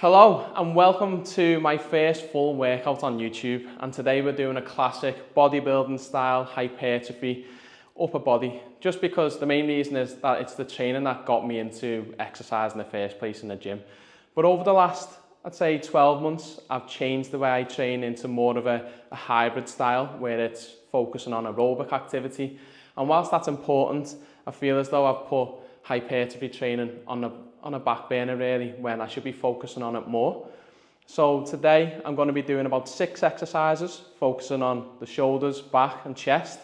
Hello and welcome to my first full workout on YouTube, and today we're doing a classic bodybuilding style hypertrophy upper body, just because the main reason is that it's the training that got me into exercise in the first place in the gym. But over the last, I'd say 12 months, I've changed the way I train into more of a hybrid style where it's focusing on aerobic activity. And whilst that's important, I feel as though I've put hypertrophy training on a back burner really, when I should be focusing on it more. So today I'm going to be doing about 6 exercises focusing on the shoulders, back and chest,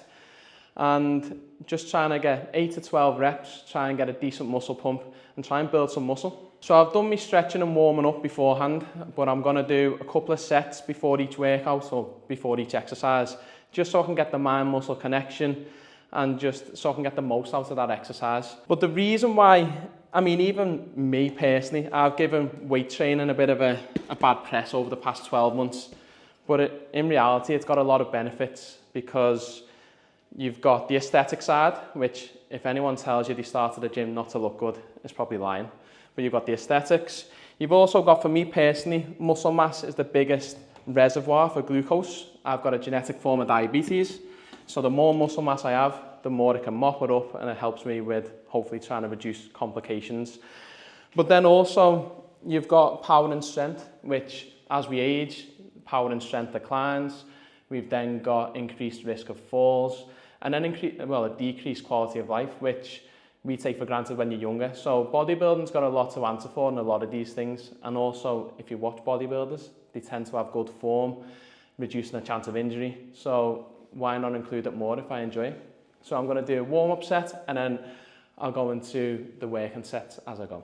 and just trying to get 8 to 12 reps, try and get a decent muscle pump and try and build some muscle. So I've done my stretching and warming up beforehand, but I'm going to do a couple of sets before each workout or before each exercise, just so I can get the mind-muscle connection and just so I can get the most out of that exercise. But the reason why, even me personally, I've given weight training a bit of a bad press over the past 12 months. But in reality, it's got a lot of benefits, because you've got the aesthetic side, which if anyone tells you they started a gym not to look good, it's probably lying. But you've got the aesthetics. You've also got, for me personally, muscle mass is the biggest reservoir for glucose. I've got a genetic form of diabetes. So the more muscle mass I have, the more it can mop it up, and it helps me with hopefully trying to reduce complications. But then also you've got power and strength, which as we age, power and strength declines. We've then got increased risk of falls, and then a decreased quality of life, which we take for granted when you're younger. So bodybuilding's got a lot to answer for in a lot of these things. And also, if you watch bodybuilders, they tend to have good form, reducing the chance of injury. So why not include it more if I enjoy it? So I'm going to do a warm-up set, and then I'll go into the working sets as I go.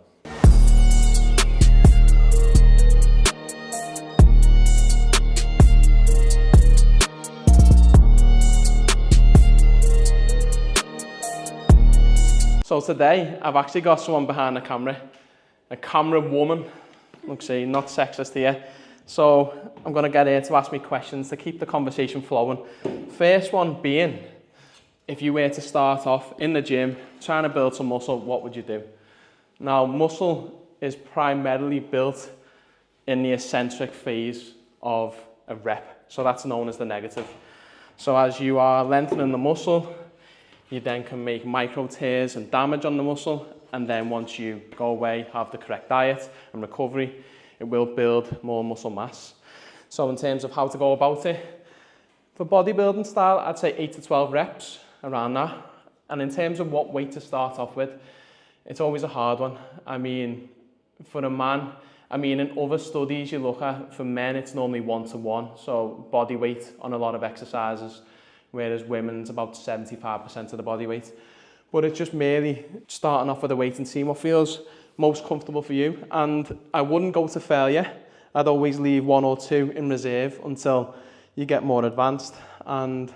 So today I've actually got someone behind the camera, a camera woman. Look, see, not sexist here. So I'm going to get her to ask me questions to keep the conversation flowing. First one being, if you were to start off in the gym trying to build some muscle, what would you do? Now, muscle is primarily built in the eccentric phase of a rep. So that's known as the negative. So as you are lengthening the muscle, you then can make micro tears and damage on the muscle. And then once you go away, have the correct diet and recovery, it will build more muscle mass. So in terms of how to go about it, for bodybuilding style, I'd say 8 to 12 reps, around that. And in terms of what weight to start off with, it's always a hard one. For a man, in other studies you look at, for men it's normally 1-to-1, so body weight on a lot of exercises, whereas women's about 75% of the body weight. But it's just merely starting off with a weight and seeing what feels most comfortable for you. And I wouldn't go to failure. I'd always leave 1 or 2 in reserve until you get more advanced and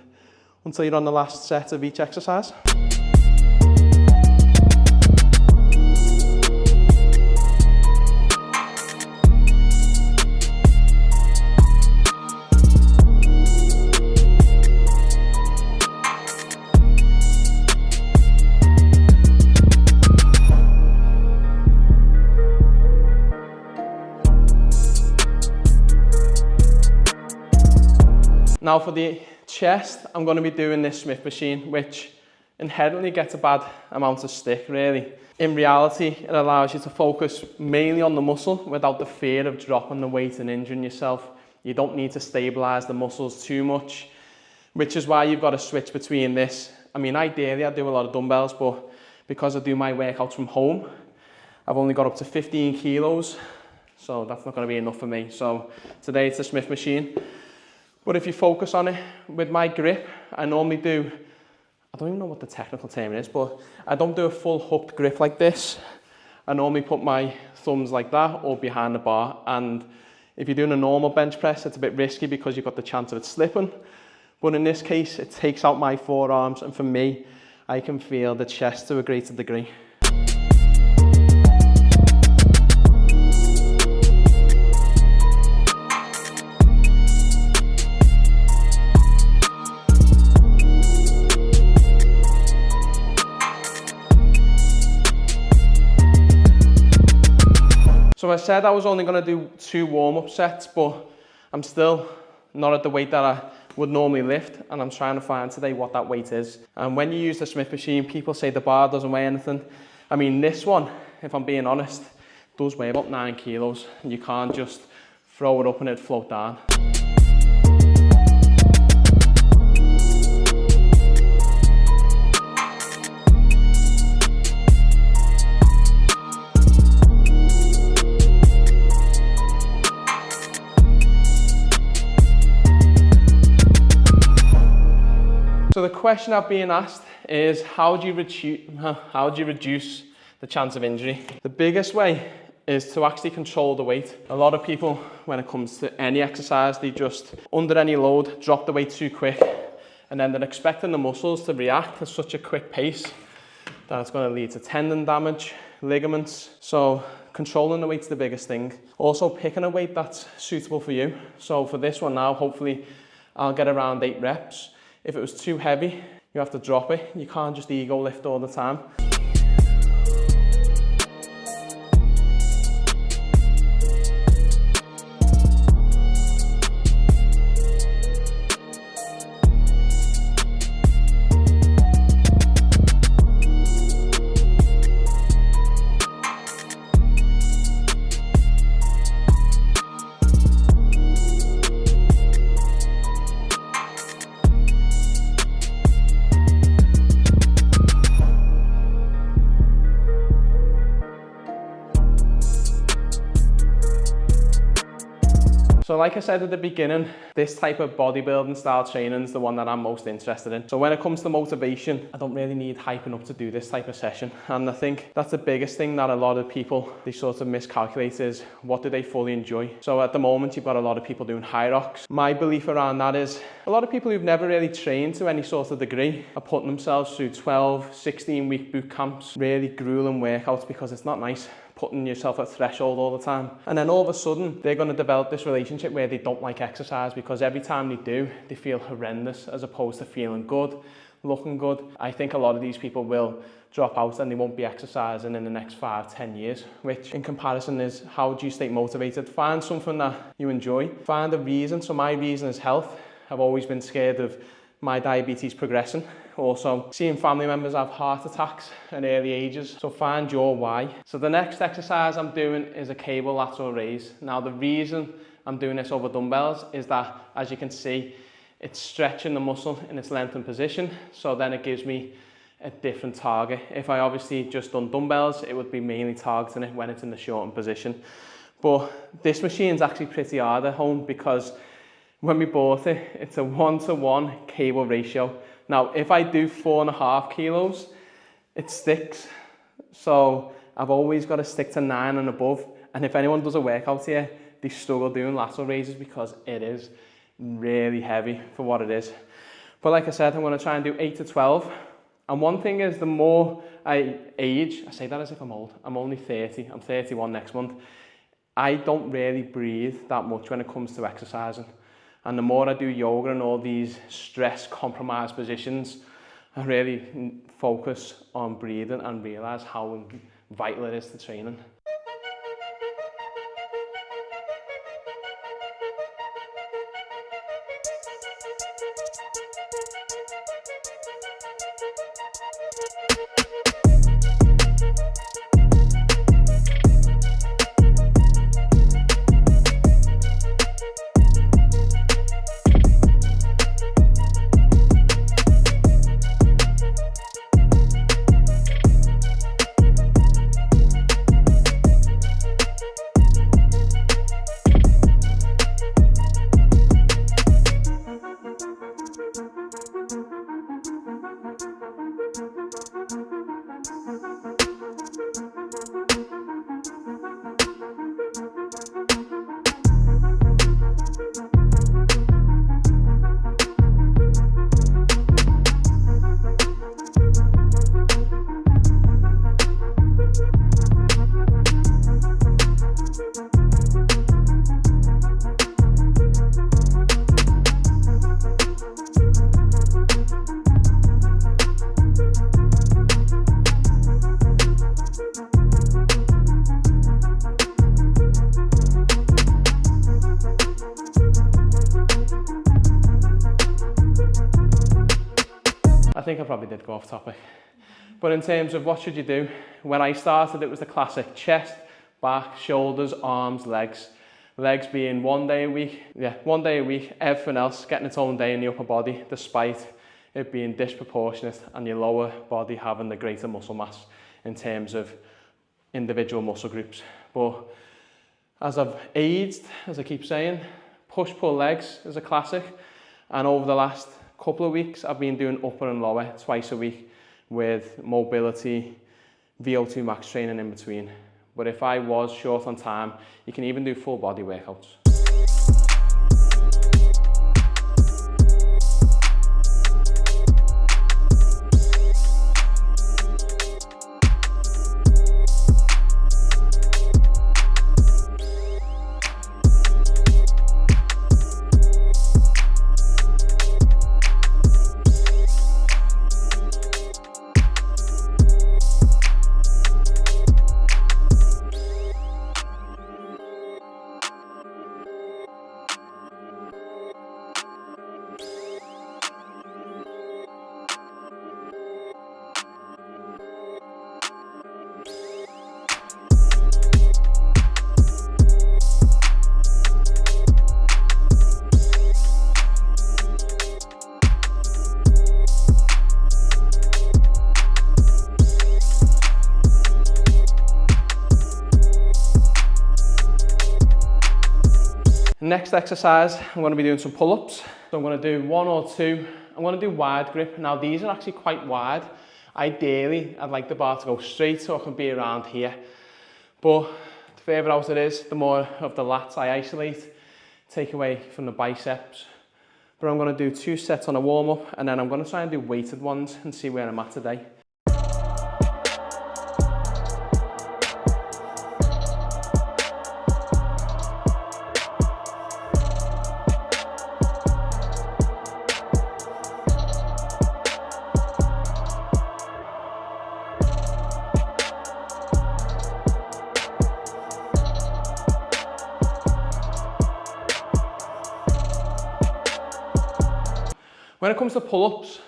until you're on the last set of each exercise. Now for the chest, I'm going to be doing this Smith machine, which inherently gets a bad amount of stick really. In reality, it allows you to focus mainly on the muscle without the fear of dropping the weight and injuring yourself. You don't need to stabilize the muscles too much, which is why you've got to switch between this. Ideally I do a lot of dumbbells, but because I do my workouts from home, I've only got up to 15 kilos, so that's not going to be enough for me. So today it's a Smith machine. But if you focus on it, with my grip, I normally do, I don't even know what the technical term is, but I don't do a full hooked grip like this. I normally put my thumbs like that or behind the bar. And if you're doing a normal bench press, it's a bit risky because you've got the chance of it slipping. But in this case, it takes out my forearms, and for me, I can feel the chest to a greater degree. So I said I was only going to do 2 warm-up sets, but I'm still not at the weight that I would normally lift, and I'm trying to find today what that weight is. And when you use the Smith machine, people say the bar doesn't weigh anything. I mean, this one, if I'm being honest, does weigh about 9 kilos, and you can't just throw it up and it'd float down. So the question I've been asked is, how do you reduce the chance of injury? The biggest way is to actually control the weight. A lot of people, when it comes to any exercise, they just, under any load, drop the weight too quick, and then they're expecting the muscles to react at such a quick pace that it's going to lead to tendon damage, ligaments. So controlling the weight's the biggest thing. Also picking a weight that's suitable for you. So for this one now, hopefully I'll get around 8 reps. If it was too heavy, you have to drop it. You can't just ego lift all the time. So like I said at the beginning, this type of bodybuilding style training is the one that I'm most interested in. So when it comes to motivation, I don't really need hyping up to do this type of session. And I think that's the biggest thing that a lot of people, they sort of miscalculate, is what do they fully enjoy? So at the moment, you've got a lot of people doing high rocks. My belief around that is a lot of people who've never really trained to any sort of degree are putting themselves through 12, 16-week boot camps, really grueling workouts, because it's not nice putting yourself at threshold all the time. And then all of a sudden, they're going to develop this relationship where they don't like exercise, because every time they do, they feel horrendous as opposed to feeling good, looking good. I think a lot of these people will drop out and they won't be exercising in the next 5, 10 years, which in comparison is, how do you stay motivated? Find something that you enjoy. Find a reason. So my reason is health. I've always been scared of my diabetes progressing. Also, seeing family members have heart attacks at early ages. So find your why. So the next exercise I'm doing is a cable lateral raise. Now the reason I'm doing this over dumbbells is that, as you can see, it's stretching the muscle in its lengthened position. So then it gives me a different target. If I obviously just done dumbbells, it would be mainly targeting it when it's in the shortened position. But this machine's actually pretty hard at home, because when we bought it, it's a 1-to-1 cable ratio. Now, if I do 4.5 kilos, it sticks. So I've always got to stick to 9 and above. And if anyone does a workout here, they struggle doing lateral raises, because it is really heavy for what it is. But like I said, I'm going to try and do 8 to 12. And one thing is, the more I age, I say that as if I'm old. I'm only 30. I'm 31 next month. I don't really breathe that much when it comes to exercising. And the more I do yoga and all these stress compromised positions, I really focus on breathing and realize how vital it is to training. think I probably did go off topic. But in terms of what should you do, when I started, it was the classic chest, back, shoulders, arms, legs. Legs being 1 day a week. Yeah, 1 day a week. Everything else getting its own day in the upper body, despite it being disproportionate and your lower body having the greater muscle mass in terms of individual muscle groups. But as I've aged, as I keep saying, push-pull legs is a classic. And over the last couple of weeks, I've been doing upper and lower twice a week with mobility, VO2 max training in between. But if I was short on time, you can even do full body workouts. Next exercise, I'm going to be doing some pull-ups. So I'm going to do 1 or 2. I'm going to do wide grip. Now these are actually quite wide. Ideally, I'd like the bar to go straight so I can be around here. But the further out it is, the more of the lats I isolate, take away from the biceps. But I'm going to do 2 sets on a warm-up, and then I'm going to try and do weighted ones and see where I'm at today. When it comes to pull-ups,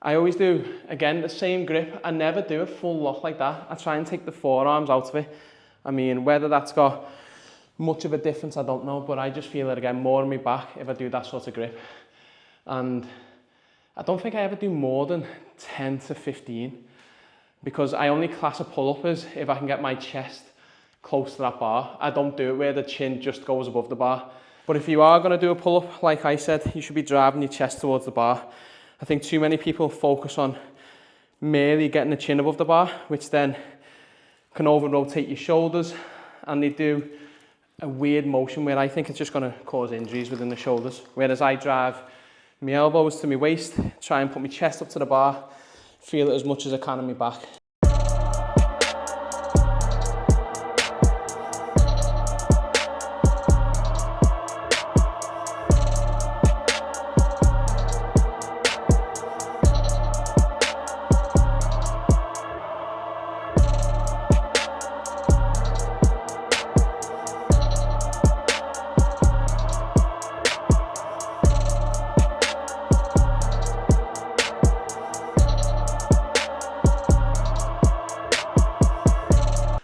I always do, again, the same grip. I never do a full lock like that. I try and take the forearms out of it. I mean, whether that's got much of a difference, I don't know, but I just feel it again more in my back if I do that sort of grip. And I don't think I ever do more than 10 to 15 because I only class a pull-up as if I can get my chest close to that bar. I don't do it where the chin just goes above the bar. But if you are going to do a pull-up, like I said, you should be driving your chest towards the bar. I think too many people focus on merely getting the chin above the bar, which then can over-rotate your shoulders, and they do a weird motion where I think it's just going to cause injuries within the shoulders. Whereas I drive my elbows to my waist, try and put my chest up to the bar, feel it as much as I can in my back.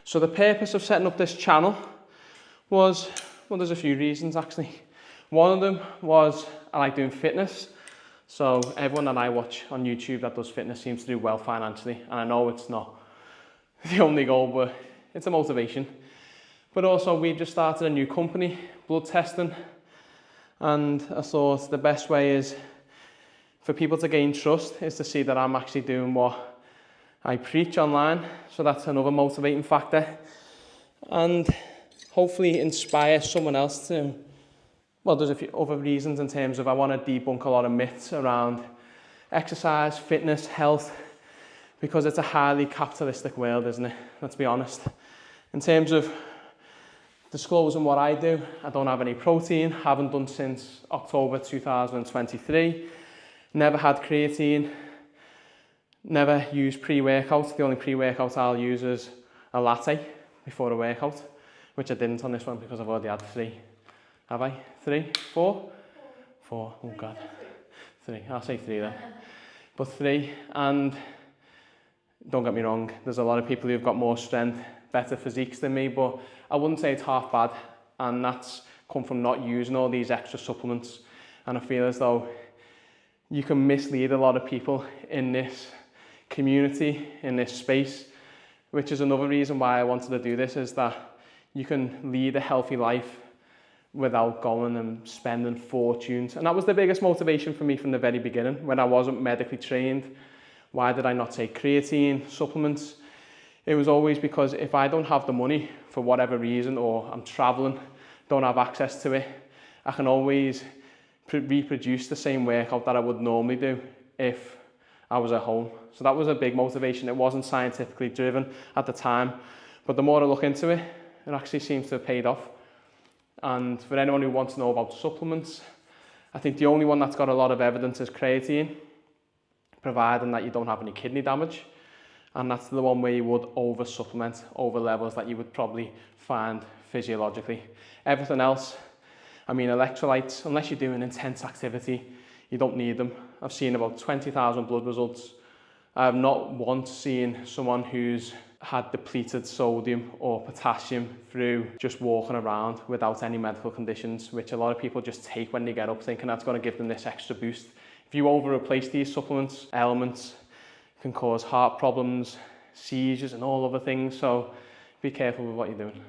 So the purpose of setting up this channel was, well, there's a few reasons actually. One of them was I like doing fitness. So everyone that I watch on YouTube that does fitness seems to do well financially. And I know it's not the only goal, but it's a motivation. But also we've just started a new company, blood testing. And I thought the best way is for people to gain trust is to see that I'm actually doing what I preach online, so that's another motivating factor, and hopefully inspire someone else to, well, there's a few other reasons in terms of I want to debunk a lot of myths around exercise, fitness, health, because it's a highly capitalistic world, isn't it? Let's be honest. In terms of disclosing what I do, I don't have any protein, haven't done since October 2023, never had creatine, never use pre-workout. The only pre-workout I'll use is a latte before a workout, which I didn't on this one because I've already had 3. Have I? 3? 4? 4. Oh God. 3. I'll say 3 then. but 3. And don't get me wrong, there's a lot of people who've got more strength, better physiques than me, but I wouldn't say it's half bad. And that's come from not using all these extra supplements. And I feel as though you can mislead a lot of people in this community, in this space, which is another reason why I wanted to do this, is that you can lead a healthy life without going and spending fortunes. And that was the biggest motivation for me from the very beginning. When I wasn't medically trained, why did I not take creatine supplements? It was always because if I don't have the money for whatever reason, or I'm traveling, don't have access to it, I can always reproduce the same workout that I would normally do if I was at home. So that was a big motivation. It wasn't scientifically driven at the time, but the more I look into it, it actually seems to have paid off. And for anyone who wants to know about supplements, I think the only one that's got a lot of evidence is creatine, providing that you don't have any kidney damage. And that's the one where you would over supplement over levels that you would probably find physiologically. Everything else, I mean, electrolytes, unless you're doing intense activity, you don't need them. I've seen about 20,000 blood results. I have not once seen someone who's had depleted sodium or potassium through just walking around without any medical conditions, which a lot of people just take when they get up, thinking that's going to give them this extra boost. If you over replace these supplements, elements can cause heart problems, seizures and all other things, so be careful with what you're doing.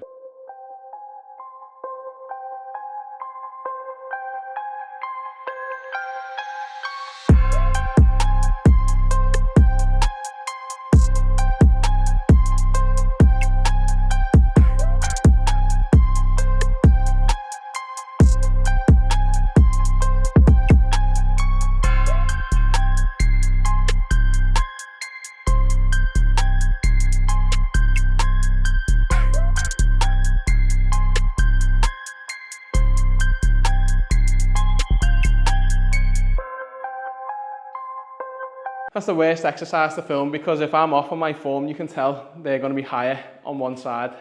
That's the worst exercise to film, because if I'm off on my form, you can tell they're going to be higher on one side.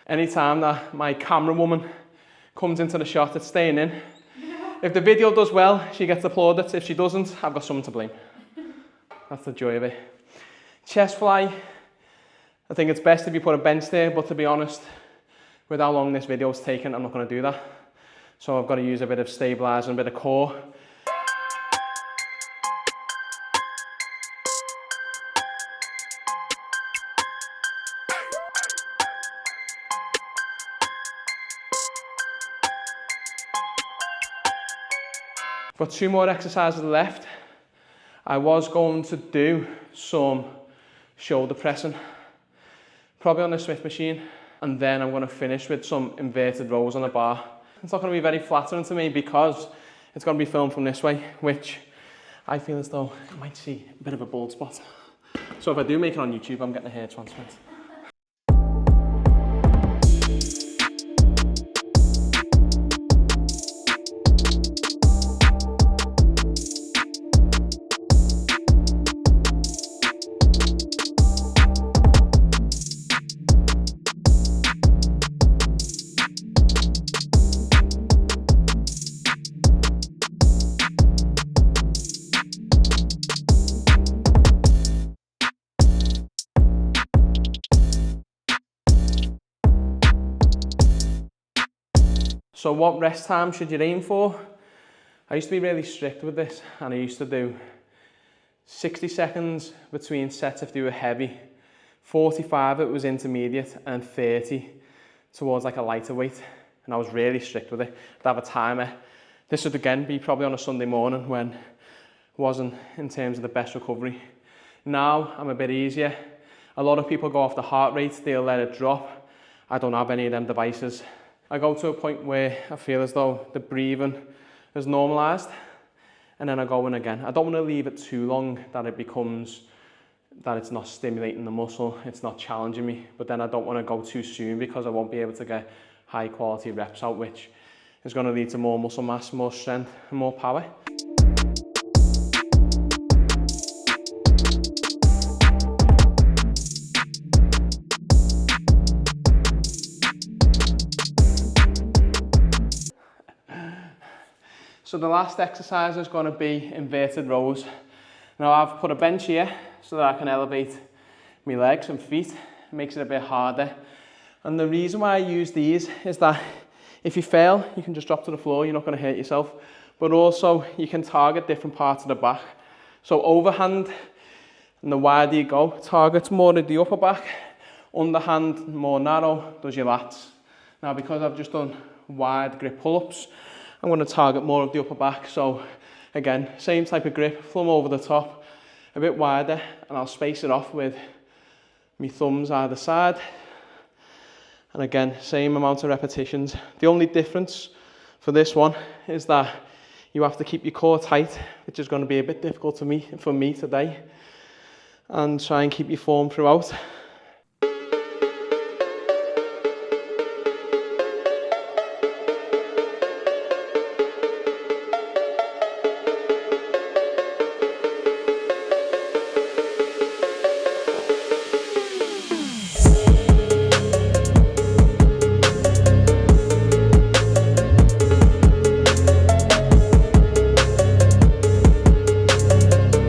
Anytime that my camera woman comes into the shot, it's staying in. If the video does well, she gets applauded. If she doesn't, I've got someone to blame. That's the joy of it. Chest fly, I think it's best if you put a bench there, but to be honest, with how long this video is taking, I'm not going to do that. So I've got to use a bit of stabilizer and a bit of core. Got 2 more exercises left. I was going to do some shoulder pressing, probably on the Smith machine, and then I'm going to finish with some inverted rows on the bar. It's not going to be very flattering to me because it's going to be filmed from this way, which I feel as though I might see a bit of a bald spot. So if I do make it on YouTube, I'm getting a hair transplant. So what rest time should you aim for? I used to be really strict with this, and I used to do 60 seconds between sets if they were heavy, 45 if it was intermediate, and 30 towards like a lighter weight. And I was really strict with it. I'd have a timer. This would again be probably on a Sunday morning when it wasn't in terms of the best recovery. Now I'm a bit easier. A lot of people go off the heart rate, they'll let it drop. I don't have any of them devices. I go to a point where I feel as though the breathing is normalised, and then I go in again. I don't want to leave it too long that it becomes that it's not stimulating the muscle, it's not challenging me, but then I don't want to go too soon because I won't be able to get high quality reps out, which is going to lead to more muscle mass, more strength and more power. So the last exercise is going to be inverted rows. Now I've put a bench here so that I can elevate my legs and feet. It makes it a bit harder. And the reason why I use these is that if you fail, you can just drop to the floor, you're not going to hurt yourself. But also you can target different parts of the back. So overhand, and the wider you go, targets more of the upper back. Underhand, more narrow, does your lats. Now because I've just done wide grip pull-ups, I'm going to target more of the upper back. So again, same type of grip, thumb over the top, a bit wider, and I'll space it off with my thumbs either side. And again, same amount of repetitions. The only difference for this one is that you have to keep your core tight, which is going to be a bit difficult for me today. And try and keep your form throughout.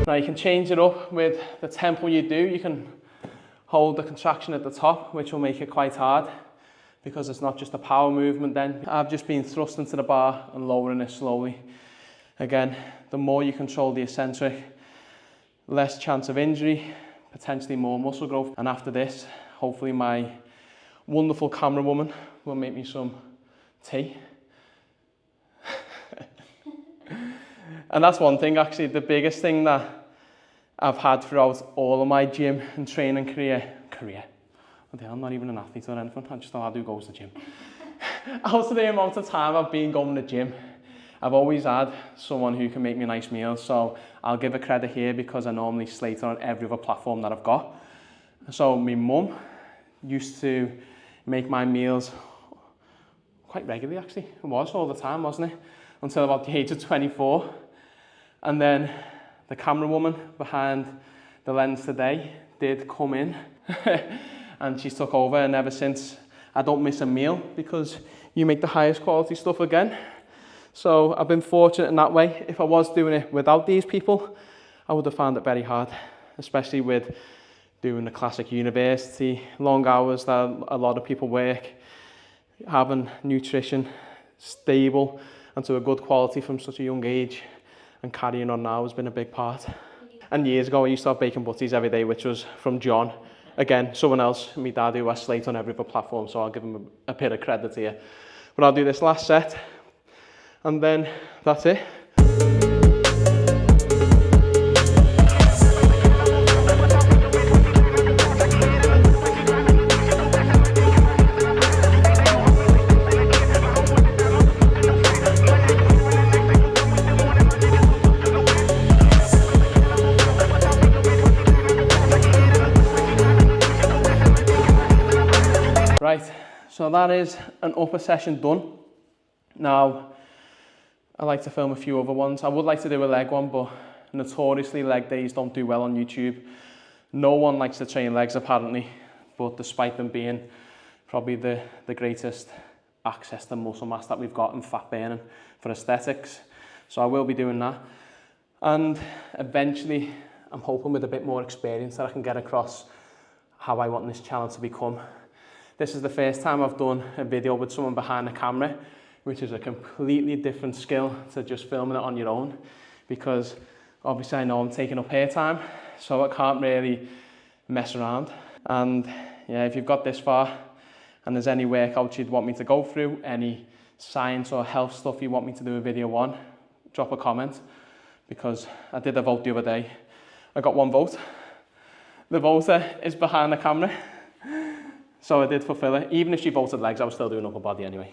Now you can change it up with the tempo you do. You can hold the contraction at the top, which will make it quite hard because it's not just a power movement then. I've just been thrust into the bar and lowering it slowly. Again, the more you control the eccentric, less chance of injury, potentially more muscle growth. And after this, hopefully my wonderful camera woman will make me some tea. And that's one thing, actually, the biggest thing that I've had throughout all of my gym and training career. I'm not even an athlete or anything, I'm just a lad who goes to the gym. Out of the amount of time I've been going to the gym, I've always had someone who can make me nice meals. So I'll give a credit here because I normally slate on every other platform that I've got. So my mum used to make my meals quite regularly, actually. It was all the time, wasn't it? Until about the age of 24. And then the camera woman behind the lens today did come in and she took over, and ever since I don't miss a meal because you make the highest quality stuff again. So I've been fortunate in that way. If I was doing it without these people, I would have found it very hard, especially with doing the classic university, long hours that a lot of people work, having nutrition stable and to a good quality from such a young age, and carrying on now has been a big part. And years ago I used to have bacon butties every day, which was from John. Again, someone else, my dad, who I slate on every other platform, so I'll give him a bit of credit here. But I'll do this last set, and then that's it. Right, so that is an upper session done. Now, I like to film a few other ones. I would like to do a leg one, but notoriously leg days don't do well on YouTube. No one likes to train legs apparently, but despite them being probably the greatest access to muscle mass that we've got in fat burning for aesthetics. So I will be doing that. And eventually, I'm hoping with a bit more experience that I can get across how I want this channel to become. This is the first time I've done a video with someone behind the camera, which is a completely different skill to just filming it on your own, because obviously I know I'm taking up hair time, so I can't really mess around. And yeah, if you've got this far and there's any workouts you'd want me to go through, any science or health stuff you want me to do a video on, drop a comment, because I did a vote the other day. I got one vote. The voter is behind the camera. So I did fulfill it. Even if she voted legs, I was still doing upper body anyway.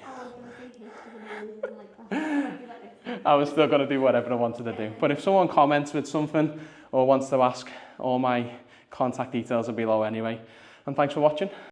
I was still going to do whatever I wanted to do. But if someone comments with something or wants to ask, all my contact details are below anyway. And thanks for watching.